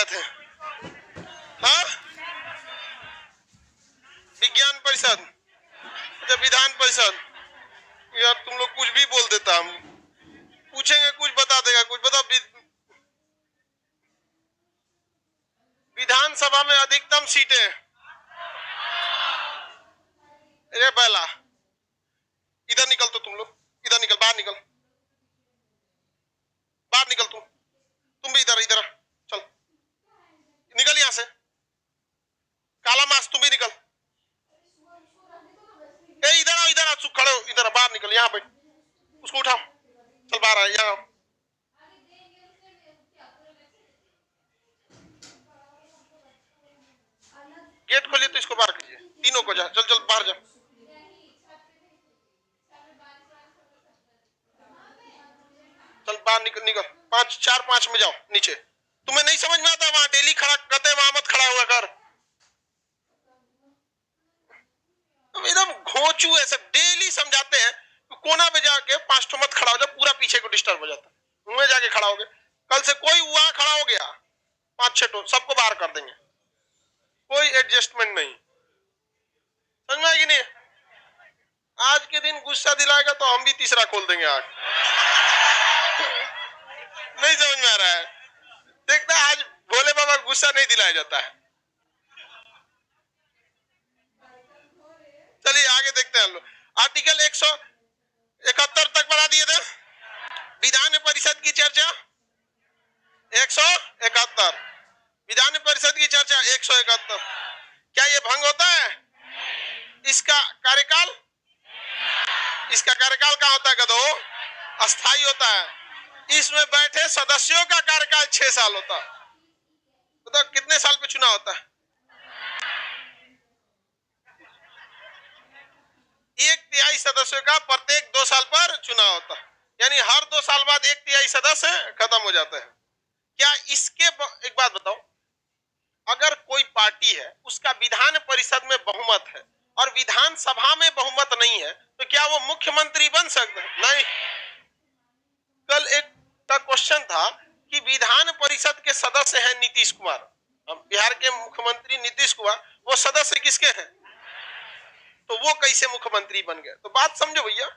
गए थे? हाँ, विज्ञान परिषद, अच्छा विधान परिषद। यार तुम लोग कुछ भी बोल देता, हम पूछेंगे कुछ बता देगा, कुछ बताओ। विधानसभा में अधिकतम सीटें, अरे बैला इधर निकल, तो तुम लोग इधर निकल, बाहर निकल, बाहर निकल, तुम भी इधर इधर चल, निकल यहां से, काला मास तुम भी निकल, ए इधर आओ, इधर आओ, खड़े हो इधर, बाहर निकल, यहाँ बैठ, उसको उठाओ, चल बाहर आ, यहाँ आओ। गेट खोलिए तो इसको बाहर कीजिए, तीनों को, जा चल चल बाहर जा, चल बाहर निकल, निकल 5 4 5 में जाओ नीचे। तुम्हें नहीं समझ में आता, वहां डेली खड़ा करते हैं, वहां मत खड़ा हुआ कर, एकदम घोंचू है सब, डेली समझाते हैं, कोना पे जाके 5 ठो मत खड़ा हो जा, पूरा पीछे को डिस्टर्ब हो जाता है, मुंह में जाके खड़ा हो गए, कल से कोई वहां खड़ा हो गया 5 6 ठो सबको बाहर कर देंगे, कोई एडजस्टमेंट नहीं, समझ में आएगी नहीं? आज के दिन गुस्सा दिलाएगा तो हम भी तीसरा खोल देंगे आग। नहीं समझ में आ रहा है? देखना आज भोले बाबा गुस्सा नहीं दिलाया जाता है। चलिए आगे देखते हैं हम लोग। आर्टिकल 171 तक बढ़ा दिए थे, विधान परिषद की चर्चा 171, विधान परिषद की चर्चा 171। क्या ये भंग होता है? इसका कार्यकाल, इसका कार्यकाल कहाँ होता है गधो? अस्थाई होता है। इसमें बैठे सदस्यों का कार्यकाल 6 साल होता है। तो कितने साल पे चुनाव होता है? 1/3 सदस्यों का प्रत्येक 2 साल पर चुनाव होता है, यानी हर 2 साल बाद 1/3 सदस्य खत्म हो जाते हैं। क्या इसके एक बात बताओ, अगर कोई पार्टी है उसका विधान परिषद में बहुमत है और विधानसभा में बहुमत नहीं है, तो क्या वो मुख्यमंत्री बन सकता है? नहीं। कल एक का क्वेश्चन था कि विधान परिषद के सदस्य हैं नीतीश कुमार, बिहार के मुख्यमंत्री नीतीश कुमार, वो सदस्य किसके हैं? तो वो कैसे मुख्यमंत्री बन गए? तो बात समझो भैया,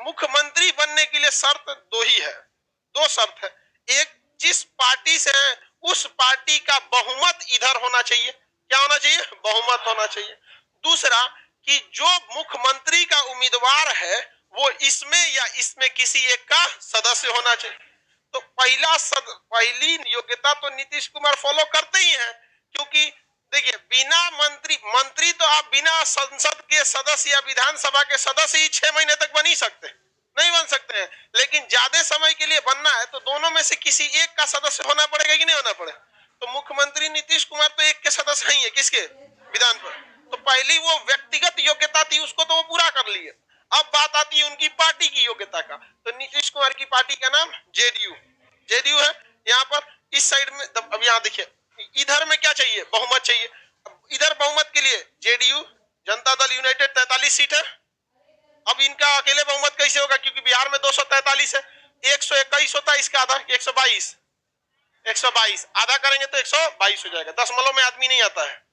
मुख्यमंत्री बनने के लिए शर्त 2 ही है, 2 शर्त है। एक, जिस पार्टी से है उस पार्टी का बहुमत इधर होना चाहिए। क्या होना चाहिए? बहुमत होना चाहिए। दूसरा कि जो मुख्यमंत्री का उम्मीदवार है वो इसमें या इसमें किसी एक का सदस्य होना चाहिए। तो पहली योग्यता तो नीतीश कुमार फॉलो करते ही हैं, क्योंकि देखिए बिना मंत्री तो आप बिना संसद के सदस्य या विधानसभा के सदस्य ही 6 महीने तक बन ही सकते हैं, नहीं बन सकते हैं, लेकिन ज्यादा समय के लिए बनना है तो दोनों में से किसी एक का सदस्य होना पड़ेगा कि नहीं होना पड़ेगा? तो मुख्यमंत्री नीतीश कुमार तो एक के सदस्य ही है, किसके? विधान पर। तो पहली वो व्यक्तिगत योग्यता थी, उसको तो वो पूरा कर लिए। अब बात आती है उनकी पार्टी की योग्यता का। तो नीतीश कुमार की पार्टी का नाम जेडीयू है। यहाँ पर इस साइड में, अब यहाँ देखिए, इधर में क्या चाहिए? बहुमत चाहिए। इधर बहुमत के लिए JDU, Janata Dal United 43 seat है। अब इनका अकेले बहुमत कैसे होगा? क्योंकि बिहार में 243 है, 121 होता है, इसका आधा 122 आधा करेंगे तो 122 हो जाएगा। दशमलव में आदमी नहीं आता है,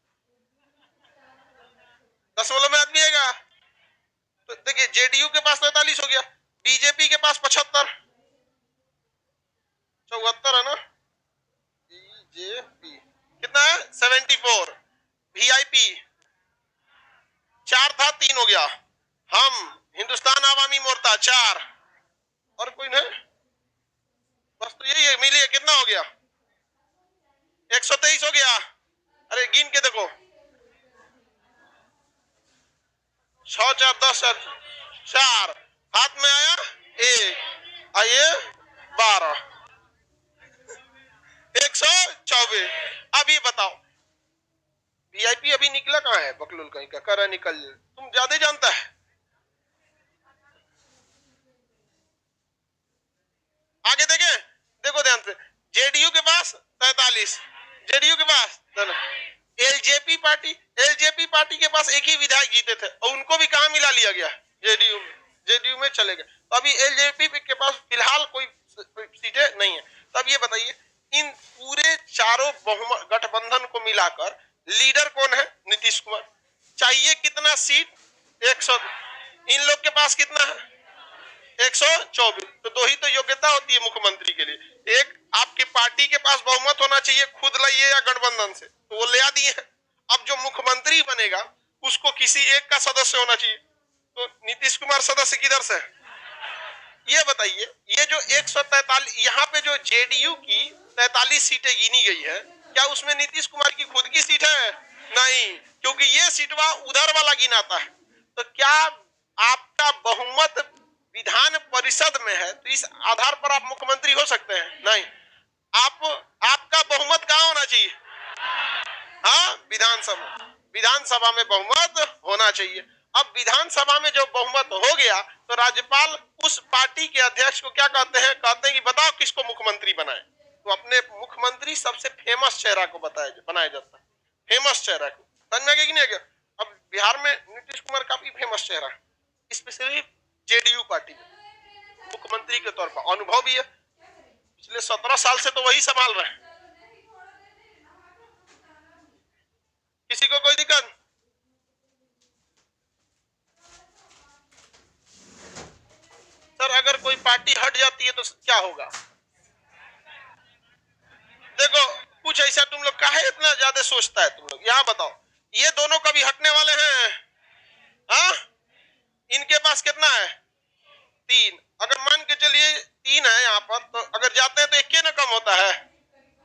दशमलव में आदमी आएगा। तो देखिए जेडीयू के पास 43 हो गया, बीजेपी के पास 75, 74 है ना, बीजेपी कितना है? 74, वीआईपी 4 था, 3 हो गया, हम हिंदुस्तान आवामी मोर्चा 4, और कोई नहीं, बस तो यही है, मिली है। कितना हो गया? 123 हो गया। अरे गिन के देखो, 6 4 10 4, हाथ में आया 1, आइए 12, 124। अब ये बताओ वीआईपी अभी निकला कहाँ है? बकलुल कहीं का कर निकल, तुम ज्यादा जानता है। आगे देखें, देखो ध्यान से, जेडीयू के पास 43, जेडीयू के पास एलजेपी पार्टी के पास एक ही विधायक जीते थे और उनको भी कहां मिला लिया गया? जेडीयू में चले गए। तो अभी एलजेपी के पास फिलहाल कोई सीटें नहीं है। तो अब ये बताइए इन पूरे चारों बहुमत गठबंधन को मिलाकर लीडर कौन है? नीतीश कुमार। चाहिए कितना सीट? 100। इन लोग के पास कितना है? 124। तो दो ही तो योग्यता होती है मुख्यमंत्री के लिए। एक, आपकी पार्टी के पास बहुमत होना चाहिए, खुद लाइए या गठबंधन से, तो वो ले आ दिए हैं। अब जो मुख्यमंत्री बनेगा उसको किसी एक का सदस्य होना चाहिए। तो नीतीश कुमार सदस्य किधर से है? ये बताइए, ये जो 143 यहाँ पे जो जेडीयू की 43 सीटें गिनी गई है, क्या उसमें नीतीश कुमार की खुद की सीट है? नहीं, क्योंकि ये सीटवा उधर वाला गिनाता है। तो क्या आपका बहुमत विधान परिषद में है तो इस आधार पर आप मुख्यमंत्री हो सकते हैं? नहीं। आपका बहुमत कहाँ होना चाहिए? हाँ, विधानसभा। विधानसभा में बहुमत होना चाहिए। अब विधानसभा में जो बहुमत हो गया तो राज्यपाल उस पार्टी के अध्यक्ष को क्या कहते हैं? कहते हैं कि बताओ किसको मुख्यमंत्री बनाए। तो अपने मुख्यमंत्री सबसे फेमस चेहरा को बनाया जाता है, फेमस चेहरा को। समझ में आ गया कि नहीं आ गया? अब बिहार में नीतीश कुमार काफी फेमस चेहरा है, स्पेशली जेडीयू पार्टी में मुख्यमंत्री के तौर पर अनुभव भी है। पिछले 17 साल से तो वही संभाल रहे हैं। किसी को कोई दिक्कत? सर अगर कोई पार्टी हट जाती है तो क्या होगा? देखो, कुछ ऐसा तुम लोग काहे इतना ज्यादा सोचता है तुम लोग? यहाँ बताओ, ये दोनों कभी हटने वाले हैं? हाँ, इनके पास कितना है? 3। अगर मान के चलिए 3 है यहाँ पर, तो अगर जाते हैं तो 1 ना कम होता है।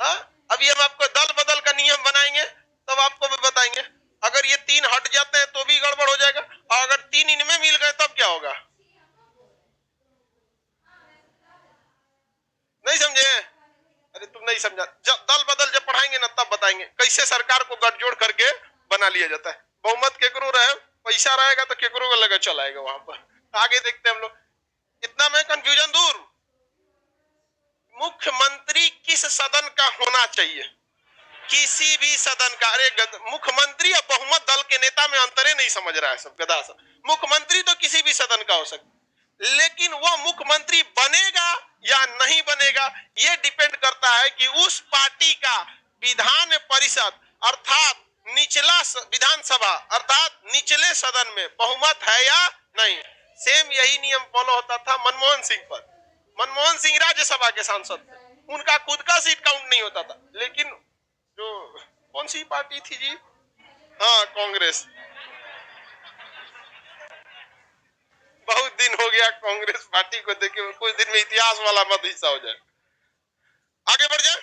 हाँ, अभी हम आपको दल बदल का नियम बनाएंगे तब आपको भी बताएंगे। अगर ये 3 हट जाते हैं तो भी गड़बड़ हो जाएगा, और अगर 3 इनमें मिल गए तब क्या होगा? नहीं समझे? अरे तुम नहीं समझा। जब दल बदल जब पढ़ाएंगे ना तब बताएंगे कैसे सरकार को गठजोड़ करके बना लिया जाता है। बहुमत केकरो रहे, पैसा रहेगा तो केकरो को लगा चलाएगा वहां पर। आगे देखते हैं हम लोग। इतना में कंफ्यूजन दूर। मुख्यमंत्री किस सदन का होना चाहिए? किसी भी सदन का। अरे मुख्यमंत्री और बहुमत दल के नेता में अंतरे नहीं समझ रहा है सब गधा सब। मुख्यमंत्री तो किसी भी सदन का हो सकता, लेकिन वो मुख्यमंत्री बनेगा या नहीं बनेगा ये डिपेंड करता है कि उस पार्टी का विधान परिषद अर्थात निचला विधानसभा अर्थात निचले सदन में बहुमत है या नहीं। सेम यही नियम फॉलो होता था मनमोहन सिंह पर। मनमोहन सिंह राज्यसभा के सांसद थे, उनका खुद का सीट काउंट नहीं होता था, लेकिन जो कौन सी पार्टी थी जी? हाँ, कांग्रेस। बहुत दिन हो गया कांग्रेस पार्टी को देखे, कुछ दिन में इतिहास वाला मत हिस्सा हो जाए। आगे बढ़ जाए।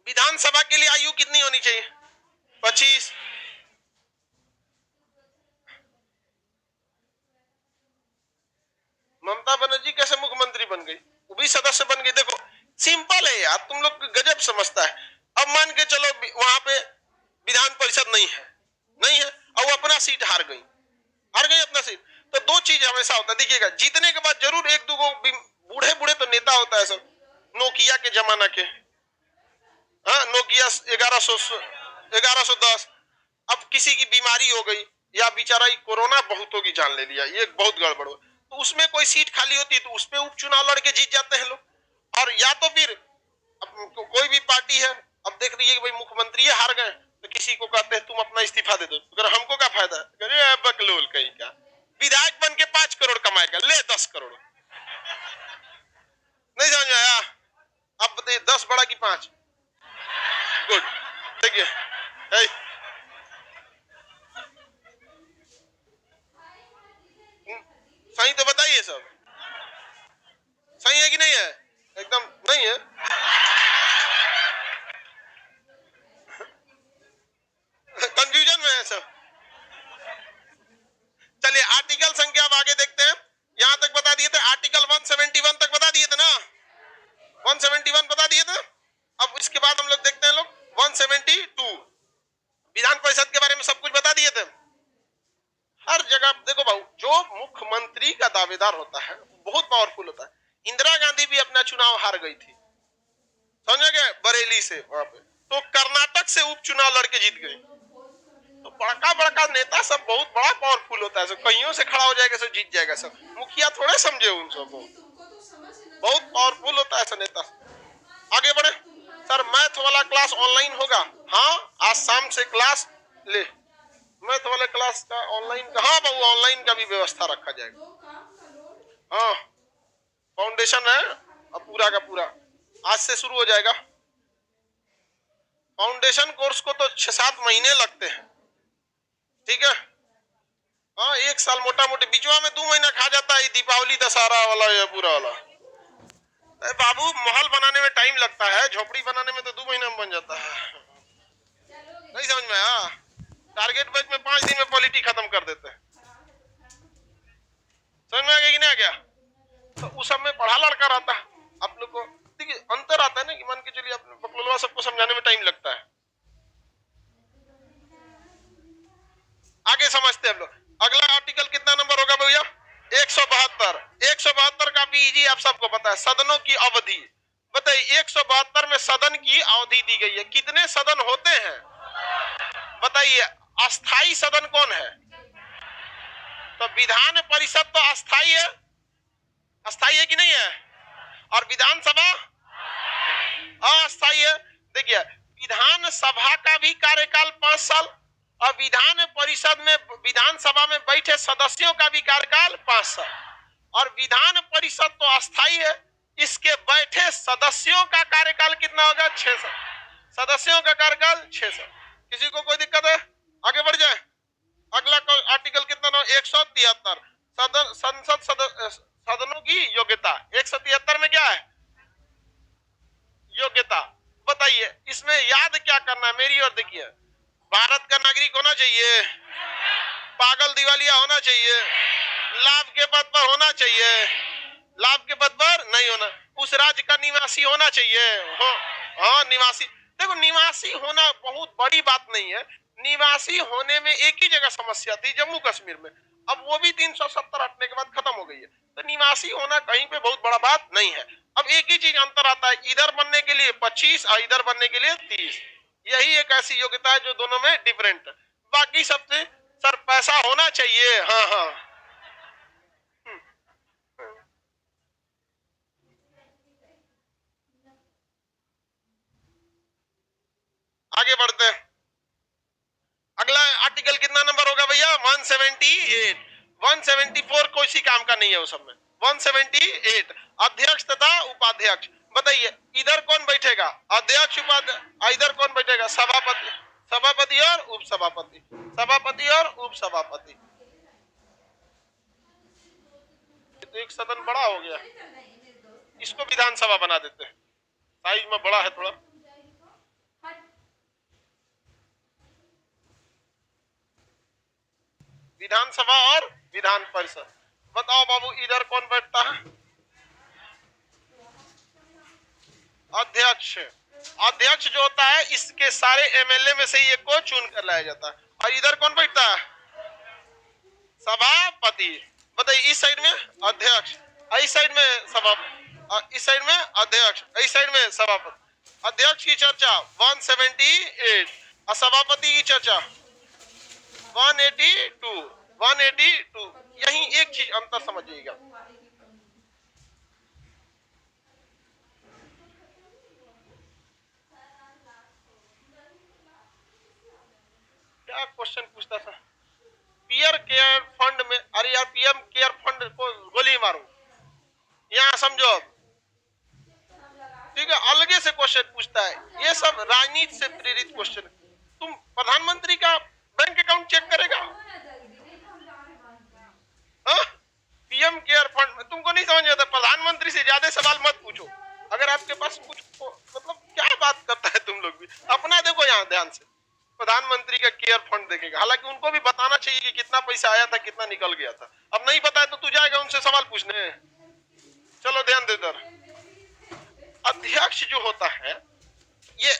विधानसभा के लिए आयु कितनी होनी चाहिए? 25। ममता बनर्जी कैसे मुख्यमंत्री बन गई? वो भी सदस्य बन गई। देखो सिंपल है यार, तुम लोग गजब समझता है। अब मान के चलो वहां पे विधान परिषद नहीं है, नहीं है, और वो अपना सीट हार गई अपना सीट। तो दो चीज हमेशा होता है, देखिएगा, जीतने के बाद जरूर एक दो बूढ़े बूढ़े तो नेता होता है सब, नोकिया के जमाना के। हाँ, नोकिया 1110। अब किसी की बीमारी हो गई या बेचारा कोरोना बहुतों की जान ले लिया, ये बहुत गड़बड़ हो, तो उसमें कोई सीट खाली होती है तो उसमें उपचुनाव लड़के जीत जाते हैं लोग। और या तो फिर कोई भी पार्टी है, अब देख लीजिए कि भाई मुख्यमंत्री हार गए तो किसी को कहते हैं तुम अपना इस्तीफा दे दो, अगर हमको क्या फायदा? अरे बकलोल कहीं का, विधायक बन के 5 करोड़ कमाएगा, ले 10 करोड़। नहीं समझ आया? अब बताइए 10 बड़ा की 5? गुड। देखिए सही तो बताइए सब, सही है कि नहीं है? एकदम नहीं है। कंफ्यूजन में है सब। चलिए आर्टिकल संख्या अब आगे देखते हैं। यहां तक बता दिए थे, आर्टिकल 171 तक बता दिए थे ना, 171 बता दिए थे। अब इसके बाद हम लोग देखते हैं लोग 172, विधान परिषद के बारे में सब कुछ बता दिए थे। हर जगह देखो भाऊ, जो मुख्यमंत्री का दावेदार होता है बहुत पावरफुल होता है। इंदिरा गांधी भी अपना चुनाव हार गई थी, समझ गए, बरेली से वहां पे, तो कर्नाटक से उपचुनाव लड़के जीत गए। तो बड़का बड़का नेता सब बहुत बड़ा पावरफुल होता है, सब कहीं से खड़ा हो जाएगा, सब जीत जाएगा। सब मुखिया थोड़े समझे उन सब बहुत पावरफुल होता है ऐसा नेता। आगे बढ़े। सर मैथ वाला क्लास ऑनलाइन होगा? हाँ, आज शाम से क्लास ले। मैथ वाले क्लास का ऑनलाइन का, हाँ बाबू ऑनलाइन का भी व्यवस्था रखा जाएगा। हाँ, फाउंडेशन है अब पूरा का पूरा आज से शुरू हो जाएगा। फाउंडेशन कोर्स को तो 6-7 महीने लगते हैं, ठीक है। हाँ, 1 साल मोटा मोटी, बीचवा में 2 महीना खा जाता है, दीपावली दशहरा वाला या पूरा वाला। बाबू महल बनाने में टाइम लगता है, झोपड़ी बनाने में तो 2 महीना में बन जाता है। नहीं समझ में आया? टारगेट बैच में 5 दिन में पॉलिटी खत्म कर देते हैं। समझ में आ गया कि नहीं आ गया? तो उस सब में पढ़ा लड़का रहता है। आप लोग को देखिए अंतर आता है ना, कि मान के चलिए अपने बकलोलवा सबको समझाने में टाइम लगता है। आगे समझते हैं हम लोग। अगला आर्टिकल कितना नंबर होगा भैया? 172। 172 काफी इजी, आप सबको पता है। सदनों की अवधि बताइए, 172 में सदन की अवधि दी गई है। कितने सदन होते हैं बताइए? अस्थाई सदन कौन है? तो विधान परिषद तो अस्थाई है, अस्थाई है कि नहीं है? और विधानसभा अस्थाई है। देखिए, विधानसभा का भी कार्यकाल 5 साल और विधान परिषद में, विधानसभा में बैठे सदस्यों का भी कार्यकाल 5 साल। और विधान परिषद तो अस्थाई है, इसके बैठे सदस्यों का कार्यकाल कितना होगा? 6 साल। सदस्यों का कार्यकाल 6 साल। किसी को कोई दिक्कत है? आगे बढ़ जाए। अगला आर्टिकल कितना ना? 173 सदन संसद सदनों की योग्यता। 173 में क्या है? योग्यता। बताइए इसमें याद क्या करना है मेरी और देखिए, भारत का नागरिक होना चाहिए, पागल दिवालिया होना चाहिए, लाभ के पद पर होना चाहिए, लाभ के पद पर नहीं होना, उस राज्य का निवासी होना चाहिए हो। हाँ निवासी, देखो निवासी होना बहुत बड़ी बात नहीं है। निवासी होने में एक ही जगह समस्या थी, जम्मू कश्मीर में, अब वो भी 370 हटने के बाद खत्म हो गई है। तो निवासी होना कहीं पे बहुत बड़ा बात नहीं है। अब एक ही चीज अंतर आता है, इधर बनने के लिए 25 और इधर बनने के लिए 30। यही एक ऐसी योग्यता है जो दोनों में डिफरेंट है। बाकी सबसे सर पैसा होना चाहिए। हाँ हाँ, आगे बढ़ते हैं। अगला आर्टिकल कितना नंबर होगा भैया? 178। 174 कोई सी काम का नहीं है उस सब में। 178 अध्यक्ष तथा उपाध्यक्ष। बताइए इधर कौन बैठेगा? अध्यक्ष उपाध्यक्ष। इधर कौन बैठेगा? सभापति, सभापति और उपसभापति, सभापति और उपसभापति। तो एक सदन बड़ा हो गया, इसको विधानसभा बना देते हैं, साइज में बड़ा है थोड़ा। विधानसभा और विधान परिषद। बताओ बाबू इधर कौन बैठता है? अध्यक्ष। अध्यक्ष जो होता है इसके सारे एमएलए में से एक को चुन कर लाया जाता है। और इधर कौन बैठता है? सभापति। बताइए इस साइड में अध्यक्ष, इस साइड में सभापति, इस साइड में अध्यक्ष, इस साइड में सभापति। अध्यक्ष की चर्चा 178 और सभापति की चर्चा 182। 182। यही एक चीज अंतर समझिएगा। क्या क्वेश्चन पूछता था? पीएम केयर फंड में, अरे यार पीएम केयर फंड को गोली मारो, यहाँ समझो, ठीक है। अलगे से क्वेश्चन पूछता है, ये सब राजनीति से प्रेरित क्वेश्चन। तुम प्रधानमंत्री का बैंक अकाउंट चेक करेगा? पीएम केयर फंड में तुमको नहीं समझ आता? प्रधानमंत्री से ज्यादा सवाल मत पूछो। अगर आपके पास कुछ मतलब क्या बात करता है तुम लोग भी। अपना देखो यहाँ ध्यान से, प्रधानमंत्री का केयर फंड देखेगा। हालांकि उनको भी बताना चाहिए कि कितना पैसा आया था, कितना निकल गया था। अब नहीं पता है तो तू जाएगा उनसे सवाल पूछने। चलो ध्यान दे इधर। अध्यक्ष जो होता है ये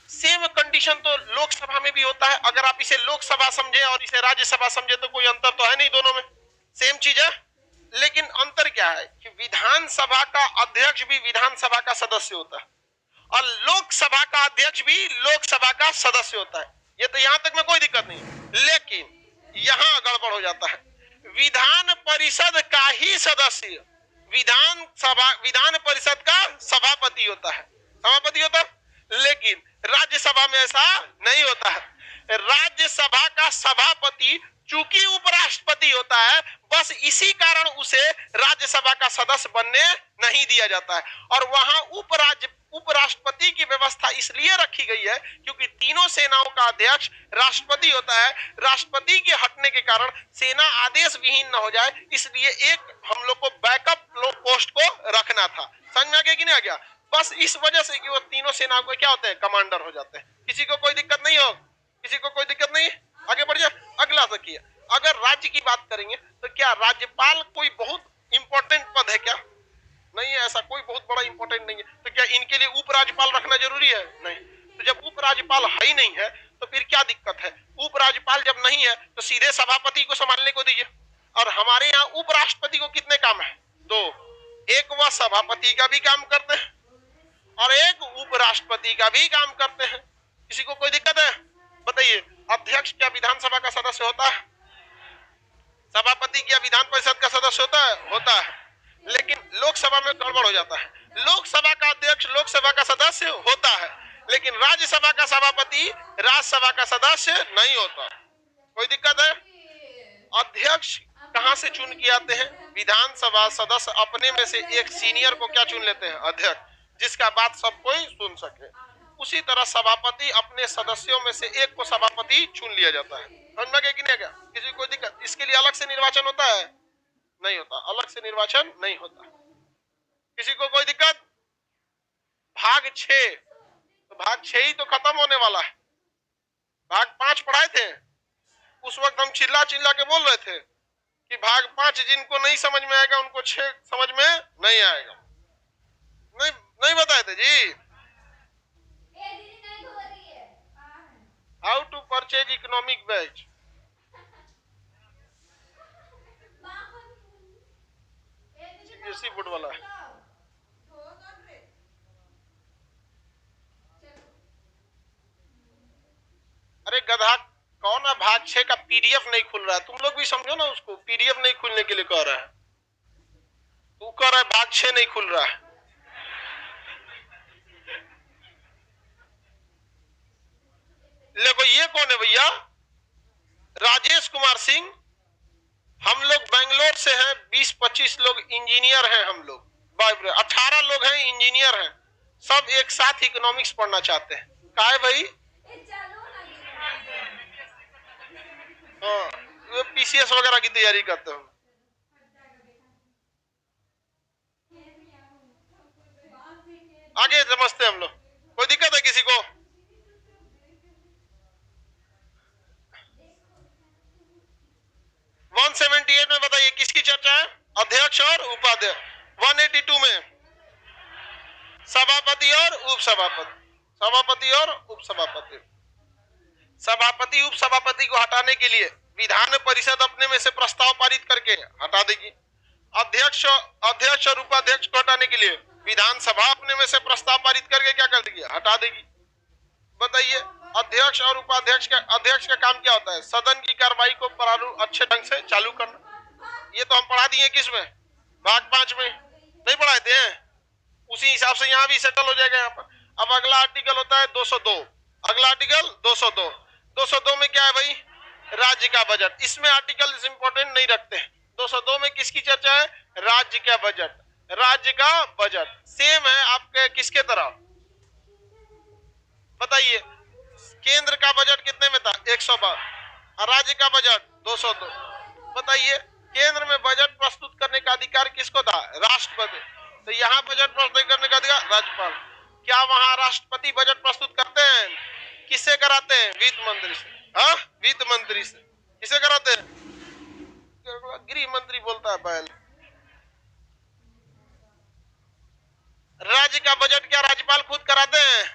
सेम कंडीशन तो लोकसभा में भी होता है। अगर आप इसे लोकसभा समझे और इसे राज्यसभा समझे तो कोई अंतर तो है नहीं, दोनों में सेम चीज है। लेकिन अंतर क्या है कि विधानसभा का अध्यक्ष भी विधानसभा का सदस्य होता है और लोकसभा का अध्यक्ष भी लोकसभा का सदस्य होता है। ये तो यहां तक में कोई दिक्कत नहीं। लेकिन यहां गड़बड़ हो जाता है, विधान परिषद का ही सदस्य विधान परिषद का सभापति होता है। सभापति होता है लेकिन राज्यसभा में ऐसा नहीं होता है। राज्यसभा का सभापति चूंकि उपराष्ट्रपति होता है, बस इसी कारण उसे राज्यसभा का सदस्य बनने नहीं दिया जाता है। और वहां उपराष्ट्रपति की व्यवस्था इसलिए रखी गई है क्योंकि तीनों सेनाओं का अध्यक्ष राष्ट्रपति होता है। राष्ट्रपति के हटने के कारण सेना आदेश विहीन न हो जाए, इसलिए एक हम लोग को बैकअप पोस्ट को रखना था। समझ में आ गया कि नहीं आ गया? बस इस वजह से कि वो तीनों सेनाओं को क्या होते हैं, कमांडर हो जाते हैं। किसी को कोई दिक्कत नहीं हो, किसी को कोई दिक्कत नहीं। आगे बढ़ जाए, अगला देखिए। अगर राज्य की बात करेंगे तो क्या राज्यपाल कोई बहुत इंपॉर्टेंट पद है? क्या नहीं है, ऐसा कोई बहुत बड़ा इंपॉर्टेंट नहीं है। तो क्या इनके लिए उपराज्यपाल रखना जरूरी है? नहीं। तो जब उपराज्यपाल है ही नहीं है तो फिर क्या दिक्कत है? उपराज्यपाल जब नहीं है तो सीधे सभापति को संभालने को दीजिए। और हमारे यहाँ उपराष्ट्रपति को कितने काम है? 2। एक वह सभापति का भी काम करते हैं और एक उपराष्ट्रपति का भी काम करते हैं। किसी को कोई दिक्कत है? बताइए। अध्यक्ष क्या विधानसभा का सदस्य होता है? सभापति क्या विधान परिषद का सदस्य होता है? होता है। लेकिन लोकसभा में गड़बड़ हो जाता है। लोकसभा का अध्यक्ष लोकसभा का सदस्य होता है, लेकिन राज्यसभा का सभापति राज्यसभा का सदस्य नहीं होता। कोई दिक्कत है? अध्यक्ष कहां से चुन के आते हैं? विधानसभा सदस्य अपने में से एक सीनियर को क्या चुन लेते हैं? अध्यक्ष, जिसका बात सब कोई सुन सके। उसी तरह सभापति अपने सदस्यों में से एक को सभापति चुन लिया जाता है। समझ में गया कि नहीं गया? किसी कोई दिक्कत? इसके लिए अलग से निर्वाचन होता है? नहीं होता, अलग से निर्वाचन नहीं होता। किसी को कोई दिक्कत? भाग 6, तो भाग 6 ही तो खत्म होने वाला है। भाग 5 पढ़ाए थे उस वक्त, हम चिल्ला चिल्ला के बोल रहे थे कि भाग 5 जिनको नहीं समझ में आएगा उनको 6 समझ में नहीं आएगा। नहीं नहीं बताए थे जी। How to purchase economic batch. CBSE board वाला है। अरे गधा कौन है? भाग 6 का पीडीएफ नहीं खुल रहा है। तुम लोग भी समझो ना, उसको पीडीएफ नहीं खुलने के लिए कह रहा है। तू कह रहा है भाग 6 नहीं खुल रहा है। देखो ये कौन है भैया? राजेश कुमार सिंह। हम लोग बेंगलोर से हैं, 20-25 लोग इंजीनियर हैं। हम लोग 18 लोग हैं इंजीनियर हैं। सब एक साथ इकोनॉमिक्स पढ़ना चाहते हैं। का है भाई? हाँ, वो पीसीएस वगैरह की तैयारी करते हो। आगे समझते हम लोग। कोई दिक्कत है किसी को? वन 178 में बताइए किसकी चर्चा है? अध्यक्ष और उपाध्यक्ष। 182 में सभापति और उपसभापति। सभापति और उपसभापति। सभापति उपसभापति को हटाने के लिए विधान परिषद अपने में से प्रस्ताव पारित करके हटा देगी। अध्यक्ष और उपाध्यक्ष को हटाने के लिए विधानसभा अपने में से प्रस्ताव पारित करके क्या कर देगी? हटा देगी। बताइए, अध्यक्ष और उपाध्यक्ष का अध्यक्ष का काम क्या होता है? सदन की कार्रवाई को प्रारूप अच्छे ढंग से चालू करना। ये तो हम पढ़ा दिए किसमें? भाग 5 में। नहीं पढ़ाए थे? उसी हिसाब से यहाँ भी सेटल हो जाएगा। यहाँ पर अब अगला आर्टिकल होता है 202। अगला आर्टिकल 202। 202 में क्या है भाई? राज्य का बजट। इसमें आर्टिकल इंपॉर्टेंट नहीं रखते हैं। 202 में किसकी चर्चा है? राज्य का बजट। राज्य का बजट सेम है आपके किसके तरह? बताइए। केंद्र का बजट कितने में था? 112। और राज्य का बजट 202। बताइए, केंद्र में बजट प्रस्तुत करने का अधिकार किसको था? राष्ट्रपति। तो यहाँ बजट प्रस्तुत करने का अधिकार राज्यपाल। क्या वहां राष्ट्रपति बजट प्रस्तुत करते हैं? किससे कराते हैं? वित्त मंत्री से। हाँ, वित्त मंत्री से। किसे कराते हैं? गृह मंत्री बोलता है बैल। राज्य का बजट क्या राज्यपाल खुद कराते हैं?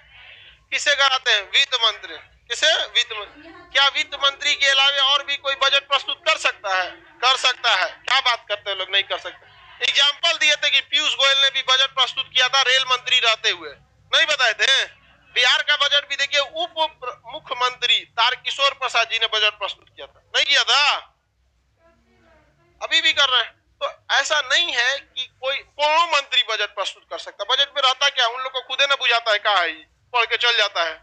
किसे कराते हैं? वित्त मंत्री। किसे? वित्त मंत्री। क्या वित्त मंत्री के अलावा और भी कोई बजट प्रस्तुत कर सकता है? कर सकता है। क्या बात करते हैं लोग? नहीं कर सकते। एग्जाम्पल दिए थे कि पीयूष गोयल ने भी बजट प्रस्तुत किया था रेल मंत्री रहते हुए। नहीं बताए थे? बिहार का बजट भी देखिए, उप मुख्यमंत्री तारकिशोर प्रसाद जी ने बजट प्रस्तुत किया था। नहीं किया था? अभी भी कर रहे हैं। तो ऐसा नहीं है कि कोई मंत्री बजट प्रस्तुत कर सकता। बजट में रहता क्या? उन लोग को खुदे ना बुझाता है क्या है। पढ़ के चल जाता है।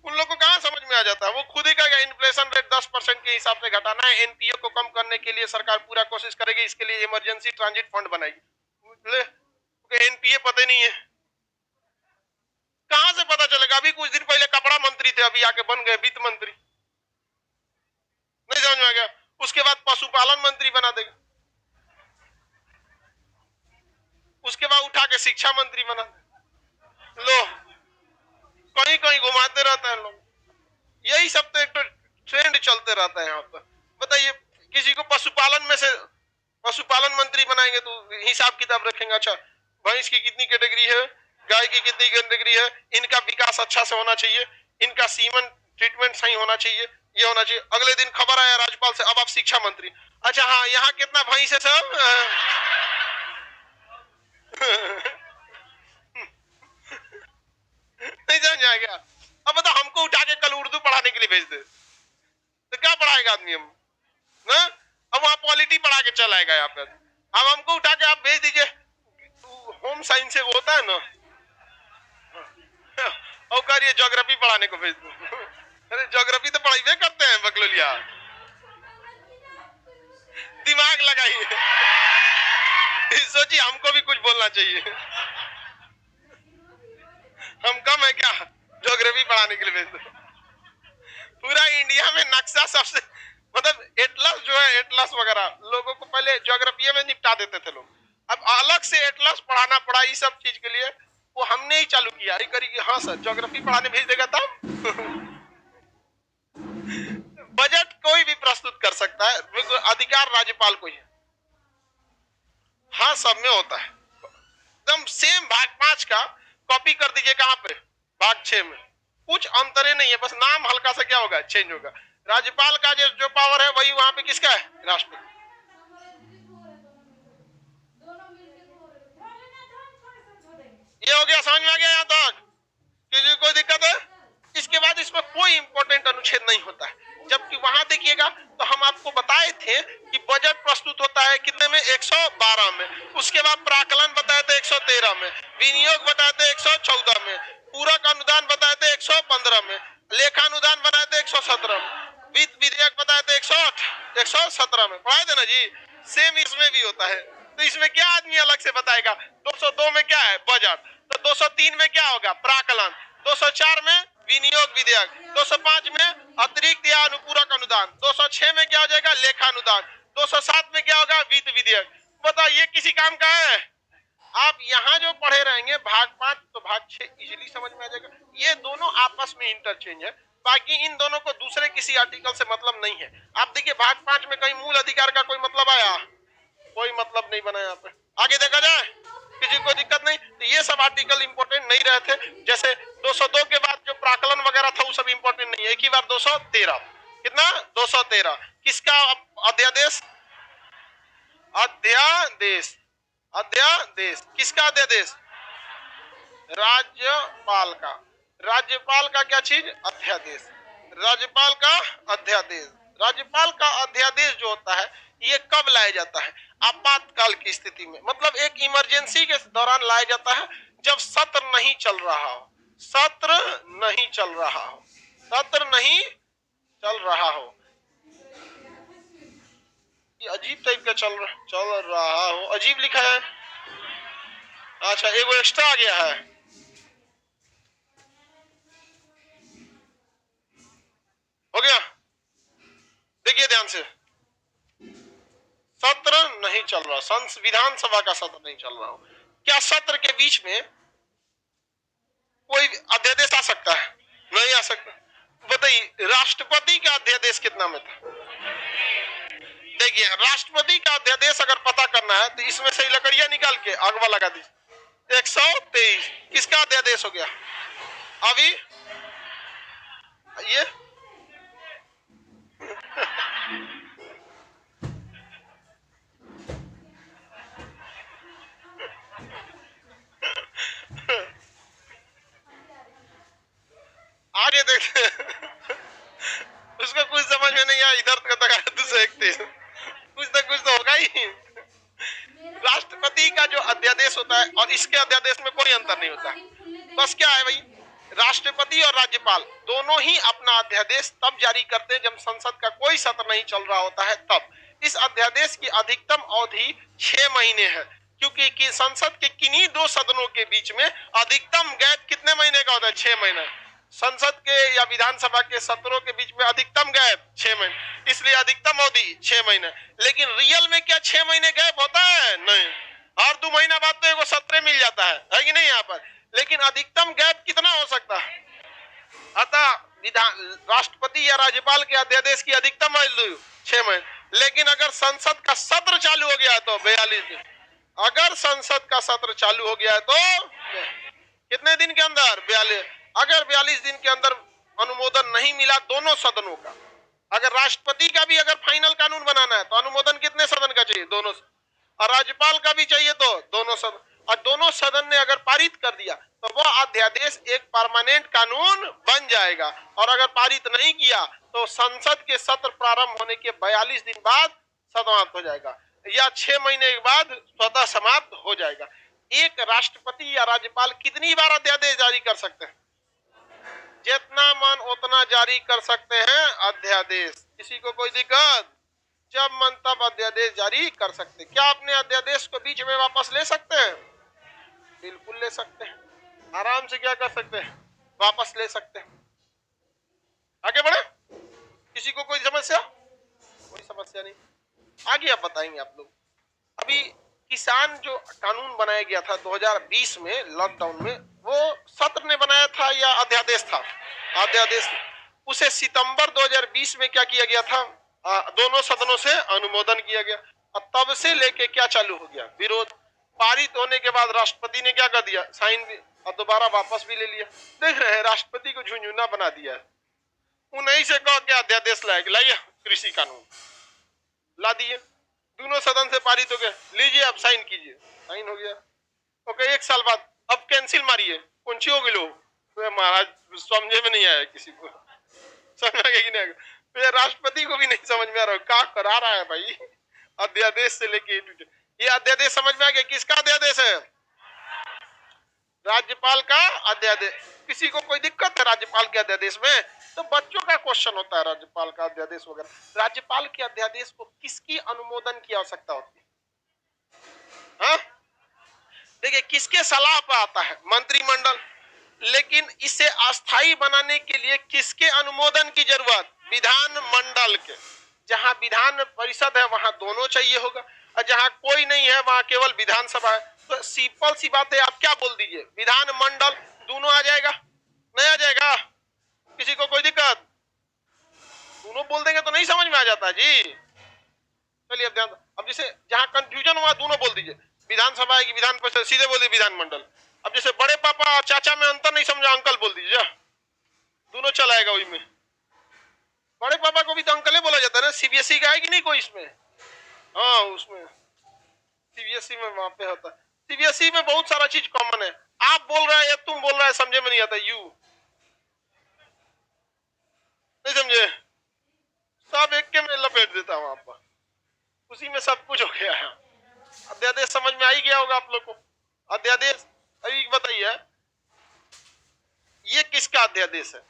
उन लोगों को कहां समझ में आ जाता है। वो खुद ही कहेगा इन्फ्लेशन रेट 10% के हिसाब से घटाना है, एनपीओ को कम करने के लिए सरकार पूरा कोशिश करेगी, इसके लिए इमरजेंसी ट्रांजिट फंड बनाएगी। एनपीए पता नहीं है, कहां से पता चलेगा। अभी कुछ दिन पहले कपड़ा मंत्री थे, अभी आके बन गए वित्त मंत्री, नहीं समझ में आ गया। उसके बाद पशुपालन मंत्री बना देगा, उसके बाद उठा के शिक्षा मंत्री बना दे। लो कहीं कहीं घुमाते रहते हैं लोग, यही सब तो एक तो ट्रेंड चलते रहता है यहाँ पर। बताइए किसी को पशुपालन में से पशुपालन मंत्री बनाएंगे तो हिसाब किताब रखेंगे, अच्छा भैंस की कितनी कैटेगरी है, गाय की कितनी कैटेगरी है, इनका विकास अच्छा से होना चाहिए, इनका सीमन ट्रीटमेंट सही होना चाहिए, ये होना चाहिए। अगले दिन खबर आया राज्यपाल से, अब आप शिक्षा मंत्री, अच्छा हाँ यहाँ कितना भैंस है सब नहीं समझ आ गया। अब बता हमको उठा के कल उर्दू पढ़ाने के लिए भेज दे तो क्या पढ़ाएगा आदमी हम ना। अब वहां पॉलिटी पढ़ा के चल आएगा यहाँ पे। अब हमको उठा के आप भेज दीजिए होम साइंस से वो होता है ना, और करिए ज्योग्राफी पढ़ाने को भेज दो। अरे ज्योग्राफी तो पढ़ाई करते हैं बकलोलिया, दिमाग लगाइए। सोचिए हमको भी कुछ बोलना चाहिए, हम कम है क्या ज्योग्राफी पढ़ाने के लिए भेज दो। पूरा इंडिया में नक्शा सबसे मतलब एटलस जो है, एटलस वगैरह लोगों को पहले ज्योग्राफी में निपटा देते थे लोग, अब अलग से एटलस पढ़ाना पड़ा इस सब चीज के लिए, वो हमने ही चालू किया। ही करी हाँ सर ज्योग्राफी पढ़ाने भेज देगा तब। बजट कोई भी प्रस्तुत कर सकता है, अधिकार राज्यपाल को ही है। हाँ सब में होता है, एकदम सेम भाग 5 का कॉपी कर दीजिए कहां पे भाग 6 में, कुछ अंतरे नहीं है, बस नाम हल्का सा क्या होगा चेंज होगा। राज्यपाल का जो पावर है वही वहां पे किसका है, राष्ट्रपति। ये हो गया, समझ में आ गया यहाँ तक, किसी कोई दिक्कत है। इसके बाद इसमें कोई इंपॉर्टेंट अनुच्छेद नहीं होता है, जबकि वहां देखिएगा तो हम आपको बताए थे कि बजट प्रस्तुत होता है कितने में, 112 में, उसके बाद प्राकलन बताए थे 113 में, विनियोग बताए थे 114 में, पूरक अनुदान बताए थे 115 में, लेखानुदान बनाए थे 117 में, वित्त विधेयक बताए थे 117 में, पढ़ाए थे ना जी। सेम इसमें भी होता है, तो इसमें क्या आदमी अलग से बताएगा। 202 में क्या है बजट, तो 203 में क्या होगा प्राकलन, 204 में विनियोग विधेयक, 205 में अतिरिक्त या अनुपूरक अनुदान, 206 में क्या हो जाएगा लेखानुदान, 207 में क्या होगा वित्त विधेयक। बताओ ये किसी काम का है। आप यहाँ जो पढ़े रहेंगे भाग 5 तो भाग 6 इजीली समझ में आ जाएगा। ये दोनों आपस में इंटरचेंज है, बाकी इन दोनों को दूसरे किसी आर्टिकल से मतलब नहीं है। आप देखिए भाग 5 में कहीं मूल अधिकार का कोई मतलब आया, कोई मतलब नहीं बना यहाँ पे। आगे देखा जाए किसी को दिक्कत नहीं, तो ये सब आर्टिकल इंपॉर्टेंट नहीं रहे थे। जैसे 202 के बाद जो प्राकलन वगैरह था वो सब इंपॉर्टेंट नहीं है। एक ही बार 213 कितना 213 किसका अध्यादेश, अध्यादेश, अध्यादेश किसका अध्यादेश, राज्यपाल का। राज्यपाल का क्या चीज अध्यादेश, राज्यपाल का अध्यादेश। राज्यपाल का अध्यादेश जो होता है ये कब लाया जाता है, आपातकाल की स्थिति में, मतलब एक इमरजेंसी के दौरान लाया जाता है जब सत्र नहीं चल रहा हो, सत्र नहीं चल रहा हो, सत्र नहीं चल रहा हो। ये अजीब टाइप का चल रहा हो, अजीब लिखा है। अच्छा एगो एक्स्ट्रा आ गया है, हो गया। देखिए ध्यान से, सत्र नहीं चल रहा, विधानसभा का सत्र नहीं चल रहा हो, क्या सत्र के बीच में कोई अध्यादेश आ सकता है, नहीं आ सकता। बताइए राष्ट्रपति का अध्यादेश कितना में था। देखिए राष्ट्रपति का अध्यादेश अगर पता करना है तो इसमें से लकड़ियां निकाल के अगवा लगा दीजिए। 123 किसका अध्यादेश हो गया अभी ये आगे देखते उसको कुछ समझ में नहीं आया, इधर कुछ तो होगा ही। राष्ट्रपति का जो अध्यादेश होता है और इसके अध्यादेश में कोई अंतर नहीं होता। बस क्या है भाई, राष्ट्रपति और राज्यपाल दोनों ही अपना अध्यादेश तब जारी करते हैं जब संसद का कोई सत्र नहीं चल रहा होता है तब। इस अध्यादेश की अधिकतम अवधि 6 महीने है, क्योंकि कि संसद के किन्हीं दो सदनों के बीच में अधिकतम गैप कितने महीने का होता है? 6 महीने। संसद के या विधानसभा के सत्रों के बीच में अधिकतम गैप 6 महीने, इसलिए अधिकतम अवधि 6 महीने। लेकिन रियल में क्या 6 महीने गैप होता है? नहीं, हर 2 महीना बाद तो एगो सत्र मिल जाता है कि नहीं यहाँ पर। लेकिन अधिकतम गैप कितना हो सकता है? अतः विधान राष्ट्रपति या राज्यपाल के अध्यादेश की अधिकतम आयु 6 महीने। लेकिन अगर संसद का सत्र चालू हो गया है तो 42 दिन। अगर संसद का सत्र चालू हो गया है तो कितने दिन के अंदर? 42। अगर 42 दिन के अंदर अनुमोदन नहीं मिला दोनों सदनों का, अगर राष्ट्रपति का भी अगर फाइनल कानून बनाना है तो अनुमोदन कितने सदन का चाहिए? दोनों। और राज्यपाल का भी चाहिए तो दोनों सदन। और दोनों सदन ने अगर पारित कर दिया तो वह अध्यादेश एक परमानेंट कानून बन जाएगा। और अगर पारित नहीं किया तो संसद के सत्र प्रारंभ होने के 42 दिन बाद समाप्त हो जाएगा, या 6 महीने के बाद स्वतः समाप्त हो जाएगा। एक राष्ट्रपति या राज्यपाल कितनी बार अध्यादेश जारी कर सकते हैं? जितना मन उतना जारी कर सकते हैं अध्यादेश। किसी को कोई दिक्कत? जब मन तब अध्यादेश जारी कर सकते। क्या अपने अध्यादेश को बीच में वापस ले सकते हैं? बिल्कुल ले सकते हैं, आराम से क्या कर सकते हैं? वापस ले सकते हैं। आगे बढ़े। किसी को कोई समस्या? कोई समस्या नहीं, आगे आप बताएंगे आप लोग। अभी किसान जो कानून बनाया गया था 2020 में लॉकडाउन में, वो सत्र ने बनाया था या अध्यादेश था? अध्यादेश। उसे सितंबर 2020 में क्या किया गया था? दोनों सदनों से अनुमोदन किया गया। और तब से लेके क्या चालू हो गया? विरोध। पारित होने के बाद राष्ट्रपति ने क्या कर दिया? साइन भी, और दोबारा वापस भी ले लिया। देख रहे हैं राष्ट्रपति को झुंझुना बना दिया है। उन्हीं से कह के अध्यादेश लाइए, कृषि कानून ला दिए, दोनों सदन से पारित हो गए, लीजिए आप साइन कीजिए, साइन हो गया। ओके, 1 साल बाद अब कैंसिल मारिए, कौन सी होगी लोग? तो महाराज समझे में नहीं आया, किसी को समझ में आएगा कि नहीं? तो राष्ट्रपति को भी नहीं समझ में आ रहा क्या करा रहा है भाई। अध्यादेश से लेके ये अध्यादेश समझ में आ गया। किसका अध्यादेश है? राज्यपाल का अध्यादेश। किसी को कोई दिक्कत है राज्यपाल के अध्यादेश में? तो बच्चों का क्वेश्चन होता है राज्यपाल का अध्यादेश वगैरह। राज्यपाल के अध्यादेश को किसकी अनुमोदन की आवश्यकता होती है? हाँ? देखिए, किसके सलाह पर आता है? मंत्रिमंडल। लेकिन इसे अस्थायी बनाने के लिए किसके अनुमोदन की जरूरत? विधानमंडल के। जहां विधान परिषद है वहां दोनों चाहिए होगा, और जहां कोई नहीं है वहां केवल विधानसभा है। तो सिंपल सी बात है, आप क्या बोल दीजिए? विधानमंडल, दोनों आ जाएगा। नहीं आ जाएगा? किसी को कोई दिक्कत? दोनों बोल देंगे तो नहीं समझ में आ जाता जी। चलिए अब ध्यान। अब जैसे जहां कंफ्यूजन हुआ दोनों बोल दीजिए, विधानसभा है कि विधान परिषद, सीधे बोल दीजिए विधानमंडल। अब जैसे बड़े पापा और चाचा में अंतर नहीं समझा, अंकल बोल दीजिए, दोनों चलाएगा। वही में बड़े पापा को भी तो अंकल ही बोला जाता है ना। सीबीएसई का है कि नहीं कोई इसमें? हाँ, उसमें सीबीएसई में वहां पे होता है। सीबीएसई में बहुत सारा चीज कॉमन है। आप बोल रहे हैं, तुम बोल रहे हैं, समझे में नहीं आता। यू नहीं समझे, सब एक के में लपेट देता हूं आपको, उसी में सब कुछ हो गया है। अध्यादेश समझ में आ ही गया होगा आप लोग को। अध्यादेश अभी बताइए, ये किसका अध्यादेश है?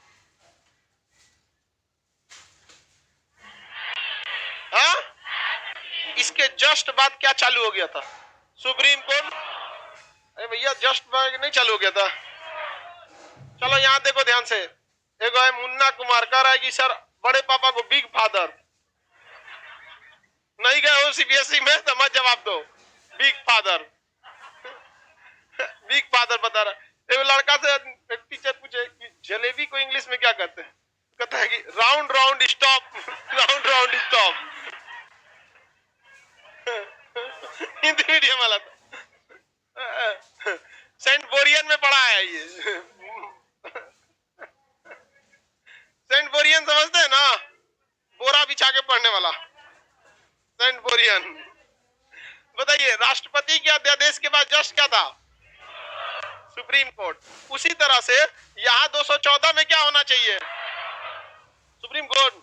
हाँ? इसके जस्ट बाद क्या चालू हो गया था? Supreme court. अरे भैया, जस्ट बाद नहीं चालू हो गया था? चलो यहाँ देखो ध्यान से। एक है मुन्ना कुमार, कह रहा है कि सर बड़े पापा को बिग फादर। नहीं गए हो सीबीएसई में तो मत जवाब दो, बिग फादर। बिग फादर बता रहा है। एक लड़का से टीचर पूछे कि जलेबी को इंग्लिश में क्या कहते हैं? कहता है कि round round stop, round round stop. Hindi medium वाला था, सेंट बोरियन में पढ़ा है ये। सेंट बोरियन समझते हैं ना, बोरा बिछा के पढ़ने वाला सेंट बोरियन। बताइए, राष्ट्रपति के अध्यादेश के बाद जस्ट क्या था? Supreme court. उसी तरह से यहाँ 214 में क्या होना चाहिए? सुप्रीम कोर्ट,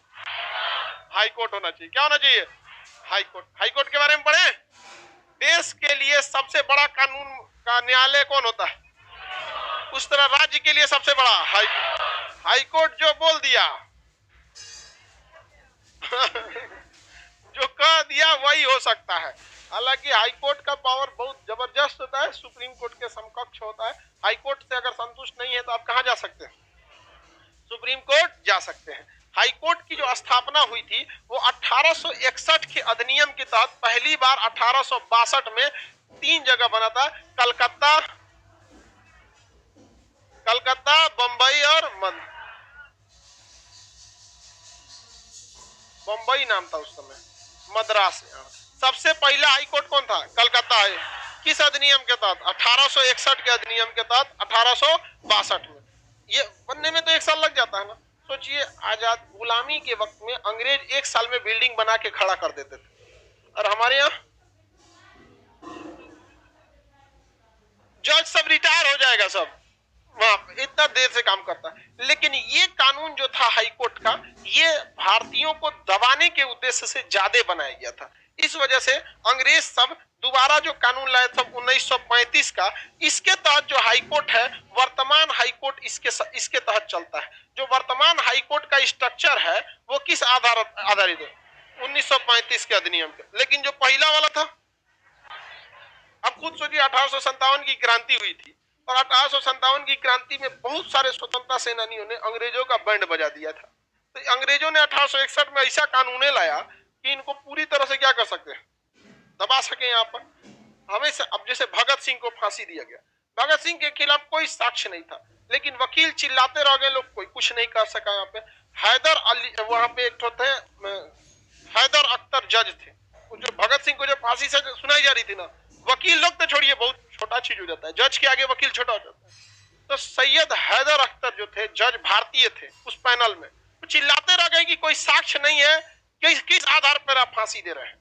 हाई कोर्ट होना चाहिए। क्या होना चाहिए? High court. हाई कोर्ट के बारे में पढ़े। देश के लिए सबसे बड़ा कानून का न्यायालय कौन होता है? उस तरह राज्य के लिए सबसे बड़ा हाईकोर्ट जो बोल दिया जो कह दिया वही हो सकता है। हालांकि हाईकोर्ट का पावर बहुत जबरदस्त होता है, सुप्रीम कोर्ट के समकक्ष होता है। हाईकोर्ट से अगर संतुष्ट नहीं है तो आप कहां जा सकते हैं? सुप्रीम कोर्ट जा सकते हैं। हाईकोर्ट की जो स्थापना हुई थी वो 1861 के अधिनियम के तहत पहली बार 1862 में 3 जगह बना था, कलकत्ता, बंबई और बंबई नाम था उस समय, मद्रास। सबसे पहला हाईकोर्ट कौन था? कलकत्ता है। किस अधिनियम के तहत? 1861 के अधिनियम के तहत 1862 में। ये बनने में तो 1 साल लग जाता है ना। सोचिए, आजाद गुलामी के वक्त में अंग्रेज 1 साल में बिल्डिंग बना के खड़ा कर देते थे, और हमारे यहाँ जज सब रिटायर हो जाएगा, सब वहां इतना देर से काम करता है। लेकिन ये कानून जो था हाईकोर्ट का, ये भारतीयों को दबाने के उद्देश्य से ज्यादा बनाया गया था। इस वजह से अंग्रेज सब दोबारा जो कानून लाए थे 1935 का, इसके तहत जो हाईकोर्ट है, वर्तमान हाईकोर्ट इसके तहत चलता है। जो वर्तमान हाईकोर्ट का स्ट्रक्चर है वो किस आधारित है? 1935 के अधिनियम पे। लेकिन जो पहला वाला था, अब खुद सोचिए, 1857 की क्रांति हुई थी, और 1857 की क्रांति में बहुत सारे स्वतंत्रता सेनानियों ने अंग्रेजों का बैंड बजा दिया था। तो अंग्रेजों ने 1861 में ऐसा कानून लाया कि इनको पूरी तरह से क्या कर सकते हैं? दबा सके। यहाँ पर हमें अब जैसे भगत सिंह को फांसी दिया गया, भगत सिंह के खिलाफ कोई साक्ष्य नहीं था, लेकिन वकील चिल्लाते रह गए, लोग कोई कुछ नहीं कर सका। यहाँ पे हैदर अली, वहां पे एक होते हैं हैदर अख्तर जज थे, जो भगत सिंह को जो फांसी से सुनाई जा रही थी ना, वकील लोग तो छोड़िए, बहुत छोटा चीज हो जाता है, जज के आगे वकील छोटा हो जाता है। तो सैयद हैदर अख्तर जो थे जज, भारतीय थे, उस पैनल में तो चिल्लाते रह गए कि कोई साक्ष्य नहीं है, किस आधार पर आप फांसी दे रहे हैं?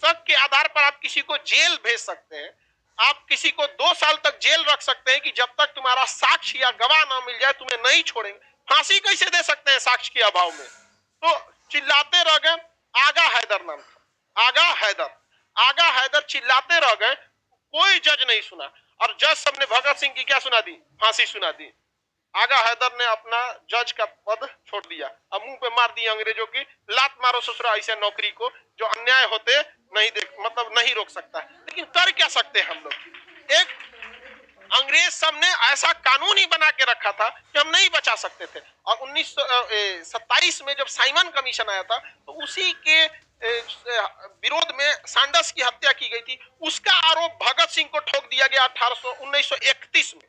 शक के आधार पर आप किसी को जेल भेज सकते हैं, आप किसी को 2 साल तक जेल रख सकते हैं कि जब तक तुम्हारा साक्ष्य या गवाह ना मिल जाए तुम्हें नहीं छोड़ेंगे। फांसी कैसे दे सकते हैं साक्ष्य के अभाव में? तो चिल्लाते रह गए। आगा हैदर नाम था, आगा हैदर चिल्लाते रह गए, कोई जज नहीं सुना, और जज सब ने भगत सिंह की क्या सुना दी? फांसी सुना दी। आगा हैदर ने अपना जज का पद छोड़ दिया, अब मुंह पे मार दी अंग्रेजों की, लात मारो ससुरा ऐसे नौकरी को, जो अन्याय होते नहीं रोक सकता। लेकिन कर क्या सकते हैं हम लोग? एक अंग्रेज सब ने ऐसा कानून ही बना के रखा था कि हम नहीं बचा सकते थे। और 1927 में जब साइमन कमीशन आया था, तो उसी के विरोध में सैंडर्स की हत्या की गई थी, उसका आरोप भगत सिंह को ठोक दिया गया 1931 में,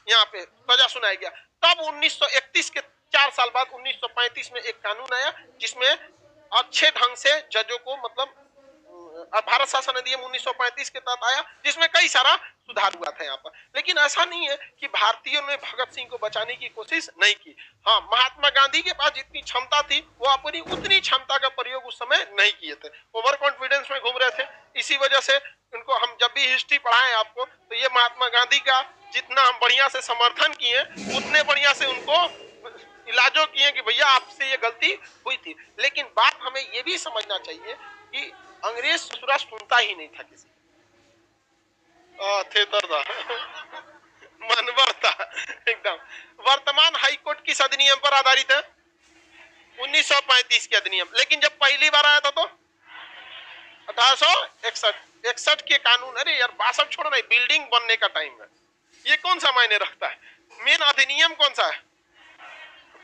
यहाँ पे सजा सुनाया गया। तब 1931 के 4 साल बाद 1935 में एक कानून आया जिसमें अच्छे ढंग से जजों को, मतलब भारत शासन अधिनियम 1935 के तहत आया, जिसमें कई सारा सुधार हुआ था यहाँ पर। लेकिन ऐसा नहीं है कि भारतीयों ने भगत सिंह को बचाने की कोशिश नहीं की। हाँ, महात्मा गांधी के पास जितनी क्षमता थी वो अपनी उतनी क्षमता का प्रयोग उस समय नहीं किए थे, ओवर कॉन्फिडेंस में घूम रहे थे। इसी वजह से उनको, हम जब भी हिस्ट्री पढ़ाएं आपको, तो ये महात्मा गांधी का जितना हम बढ़िया से समर्थन किए, उतने बढ़िया से उनको इलाजों किए कि भैया आपसे ये गलती हुई थी। लेकिन बात हमें ये भी समझना चाहिए कि अंग्रेज ससुरा सुनता ही नहीं था किसी, मनवर था एकदम। वर्तमान हाईकोर्ट किस अधिनियम पर आधारित है? 1935 के अधिनियम। लेकिन जब पहली बार आया था तो 1861 के कानून। अरे यार 62 छोड़ो ना, बिल्डिंग बनने का टाइम है, ये कौन सा मायने रखता है? मेन अधिनियम कौन सा है?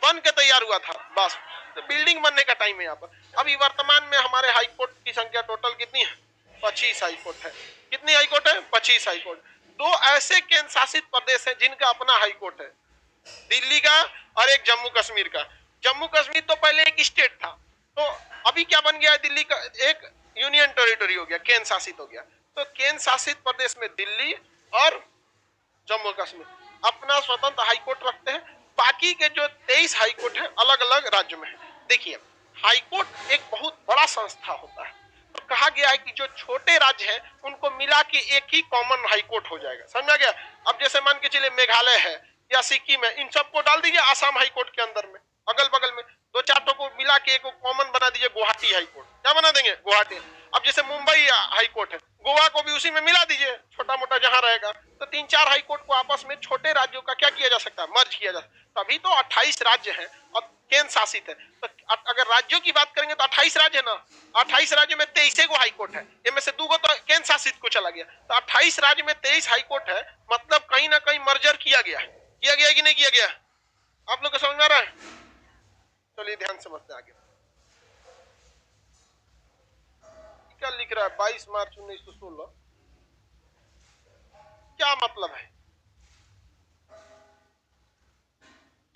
बन के तैयार हुआ था, बस तो बिल्डिंग बनने का टाइम है यहाँ पर। अभी वर्तमान में हमारे हाईकोर्ट की संख्या टोटल कितनी है? 25 हाईकोर्ट है। कितनी हाईकोर्ट है? 25 हाईकोर्ट। 2 ऐसे केंद्र शासित प्रदेश हैं जिनका अपना हाईकोर्ट है, दिल्ली का और एक जम्मू कश्मीर का। जम्मू कश्मीर तो पहले एक स्टेट था, तो अभी क्या बन गया? दिल्ली का एक यूनियन टेरिटरी हो गया, केंद्र शासित हो गया। तो केंद्र शासित प्रदेश में दिल्ली और जम्मू कश्मीर अपना स्वतंत्र हाईकोर्ट रखते हैं। बाकी के जो 23 हाईकोर्ट है अलग अलग राज्यों में है। देखिए, हाईकोर्ट एक बहुत बड़ा संस्था होता है, तो कहा गया है कि जो छोटे राज्य हैं उनको मिला के एक ही कॉमन हाईकोर्ट हो जाएगा। समझा गया? अब जैसे मान के चलिए मेघालय है या सिक्किम है, इन सबको डाल दीजिए आसाम हाईकोर्ट के अंदर में, अगल बगल में 2-4 को मिला के एक कॉमन बना दीजिए गुवाहाटी हाईकोर्ट। क्या बना देंगे? गुवाहाटी। अब जैसे मुंबई हाईकोर्ट है, गोवा को भी उसी में मिला दीजिए, छोटा मोटा जहां रहेगा। तो 3-4 हाई कोर्ट को आपस में छोटे राज्यों का क्या किया जा सकता है, मर्ज किया जा सकता है। तभी तो 28 राज्य हैं और केंद्र शासित है। तो अगर राज्यों की बात करेंगे तो 28 राज्य है ना, 28 राज्यों में 23 को हाई कोर्ट है, इनमें से 2 को तो केंद्र शासित को चला गया। तो 28 राज्य में 23 हाई कोर्ट है, मतलब कहीं ना कहीं मर्जर किया गया है। किया गया कि नहीं किया गया? आप लोग को समझ में आ रहा है? चलिए ध्यान समझते हैं आगे। क्या लिख रहा है 22 मार्च 1916, क्या मतलब है?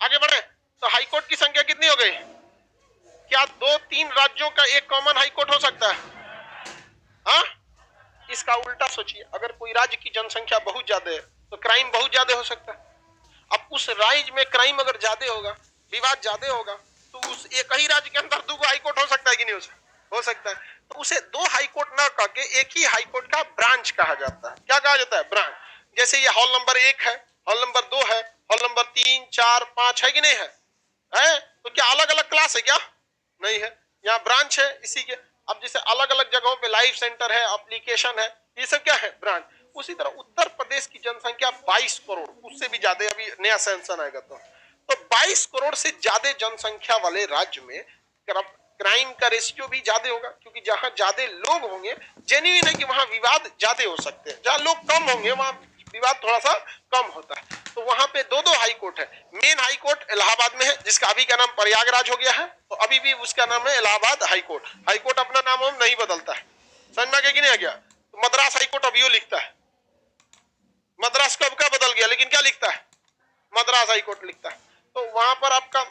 आगे बढ़े तो हाईकोर्ट की संख्या कितनी हो गई? क्या 2-3 राज्यों का एक कॉमन हाईकोर्ट हो सकता है? हाँ, इसका उल्टा सोचिए, अगर कोई राज्य की जनसंख्या बहुत ज्यादा है तो क्राइम बहुत ज्यादा हो सकता है। अब उस राज्य में क्राइम अगर ज्यादा होगा, विवाद ज्यादा होगा, तो उस एक ही राज्य के अंदर 2 हाईकोर्ट हो सकता है कि नहीं हो सकता है। तो उसे 2 हाईकोर्ट ना कह के एक ही हाईकोर्ट का ब्रांच कहा जाता है। क्या कहा जाता है? ब्रांच। जैसे ये हॉल नंबर 1 है, हॉल नंबर 2 है, हॉल नंबर 3, 4, 5 है कि नहीं है? तो क्या अलग अलग क्लास है क्या? नहीं है, यहाँ ब्रांच है इसी के। अब जैसे अलग अलग जगहों पे लाइफ सेंटर है, एप्लीकेशन है, ये सब क्या है? ब्रांच। उसी तरह उत्तर प्रदेश की जनसंख्या 22 करोड़, उससे भी ज्यादा, अभी नया सेंसन आएगा तो 22 करोड़ से ज्यादा जनसंख्या वाले राज्य में क्राइम का रेशियो भी ज्यादा होगा, क्योंकि जहां ज्यादा लोग होंगे, जेन्युइन है कि वहां विवाद ज्यादा हो सकते हैं। जहां लोग कम होंगे वहां विवाद थोड़ा सा कम होता है। तो वहां पे 2 हाई कोर्ट है। मेन हाई कोर्ट इलाहाबाद में है, जिसका अभी का नाम प्रयागराज हो गया है, तो अभी भी उसका नाम है Allahabad high court. High court अपना नाम हम नहीं बदलता है, समझ में कि नहीं आ गया? तो मद्रास हाई कोर्ट अभी लिखता है, मद्रास कब का बदल गया, लेकिन क्या लिखता है? मद्रास हाई कोर्ट लिखता है। तो वहां पर आपका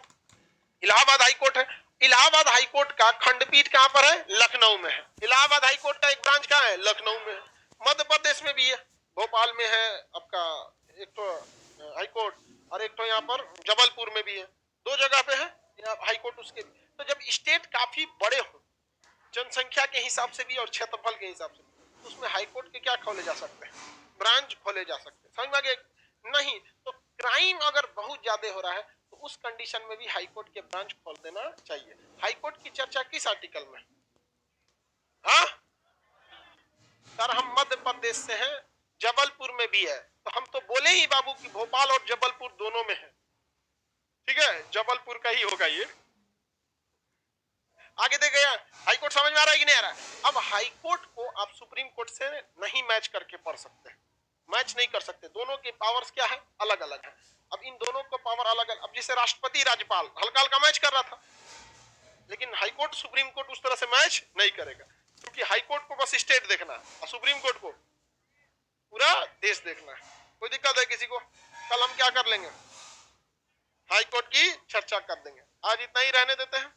इलाहाबाद हाई कोर्ट है। इलाहाबाद हाई कोर्ट का खंडपीठ कहां पर है? लखनऊ में है। इलाहाबाद हाई कोर्ट का एक ब्रांच कहां है? लखनऊ में है। मध्य प्रदेश में भी है, भोपाल में है आपका एक तो हाई कोर्ट, और एक तो यहाँ पर जबलपुर में भी है। 2 जगह पे है हाई कोर्ट उसके भी। तो जब स्टेट काफी बड़े हो, जनसंख्या के हिसाब से भी और क्षेत्रफल के हिसाब से, तो उसमें हाई कोर्ट के क्या खोले जा सकते हैं? ब्रांच खोले जा सकते हैं। समझ में आ गया? नहीं तो क्राइम अगर बहुत ज्यादा हो रहा है तो उस कंडीशन में भी हाई कोर्ट के ब्रांच खोल देना चाहिए। हाई कोर्ट की चर्चा किस आर्टिकल में? हाँ सर, हम मध्य प्रदेश से हैं, जबलपुर में भी है। तो हम तो बोले ही बाबू कि भोपाल और जबलपुर दोनों में है, ठीक है, जबलपुर का ही होगा ये। आगे देख गया, हाईकोर्ट समझ में आ रहा है कि नहीं आ रहा है? अब हाईकोर्ट को आप सुप्रीम कोर्ट से नहीं मैच करके पढ़ सकते, मैच नहीं कर सकते। दोनों के पावर्स क्या है? अलग अलग है। अब इन दोनों को पावर अलग अलग, अब जैसे राष्ट्रपति राज्यपाल हल्का हल्का मैच कर रहा था, लेकिन हाईकोर्ट सुप्रीम कोर्ट उस तरह से मैच नहीं करेगा, क्योंकि हाईकोर्ट को बस स्टेट देखना है और सुप्रीम कोर्ट को पूरा देश देखना है। कोई दिक्कत है किसी को? कल हम क्या कर लेंगे? हाईकोर्ट की चर्चा कर देंगे। आज इतना ही रहने देते हैं।